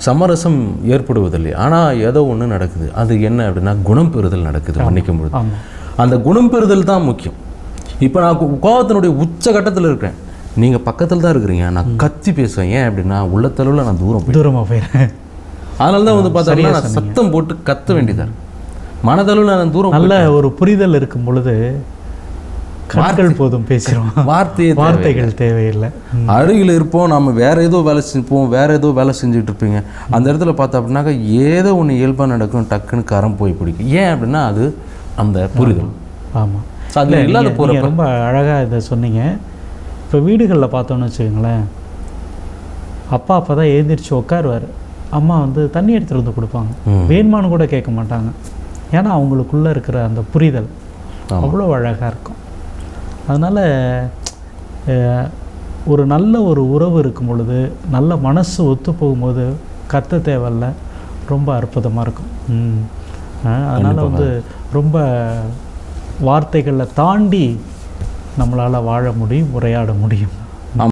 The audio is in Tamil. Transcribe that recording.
சமரசம் ஏற்படுவதில்லை. ஆனால் ஏதோ ஒன்று நடக்குது. அது என்ன அப்படின்னா குணம் பெறுதல் நடக்குது மன்னிக்கும் பொழுது. அந்த குணம் பெறுதல் தான் முக்கியம். இப்போ நான் கோபத்தினுடைய உச்சகட்டத்தில் இருக்கிறேன், நீங்கள் பக்கத்தில் தான் இருக்கிறீங்க, நான் கத்தி பேசுவேன். ஏன் அப்படின்னா உள்ளத்தளவில் நான் தூரமாக போயிடுறேன். அதனால தான் வந்து பார்த்தோம்னா நான் சத்தம் போட்டு கத்த வேண்டியதாக இருக்கு. மனதளவில் நான் தூரம். நல்ல ஒரு புரிதல் இருக்கும் பொழுது கண்கள் போதும் பேசுகிறோம், வார்த்தைகள் தேவையில்லை. அருகில் இருப்போம், நம்ம வேற ஏதோ வேலை செஞ்சுப்போம், வேற ஏதோ வேலை செஞ்சுட்டு இருப்பீங்க. அந்த இடத்துல பார்த்தா அப்படின்னாக்கா ஏதோ ஒன்று இயல்பாக நடக்கும், டக்குன்னு கரம் போய் பிடிக்கும். ஏன் அப்படின்னா அது அந்த புரிதல். ஆமாம், அது இல்லாத போகிற. ரொம்ப அழகாக இதை சொன்னீங்க. இப்போ வீடுகளில் பார்த்தோன்னு வச்சுக்கோங்களேன், அப்பா அப்போ தான் எழுந்திரிச்சு உட்காருவார், அம்மா வந்து தண்ணி எடுத்துகிட்டு வந்து கொடுப்பாங்க, வேணுமான்னு கூட கேட்க மாட்டாங்க. ஏன்னா அவங்களுக்குள்ளே இருக்கிற அந்த புரிதல் அவ்வளோ அழகாக இருக்கும். அதனால் ஒரு நல்ல ஒரு உறவு இருக்கும் பொழுது, நல்ல மனசு ஒத்து போகும்போது கத்த தேவையில்ல, ரொம்ப அற்புதமாக இருக்கும். அதனால் வந்து ரொம்ப வார்த்தைகளை தாண்டி நம்மளால் வாழ முடியும், உரையாட முடியும்.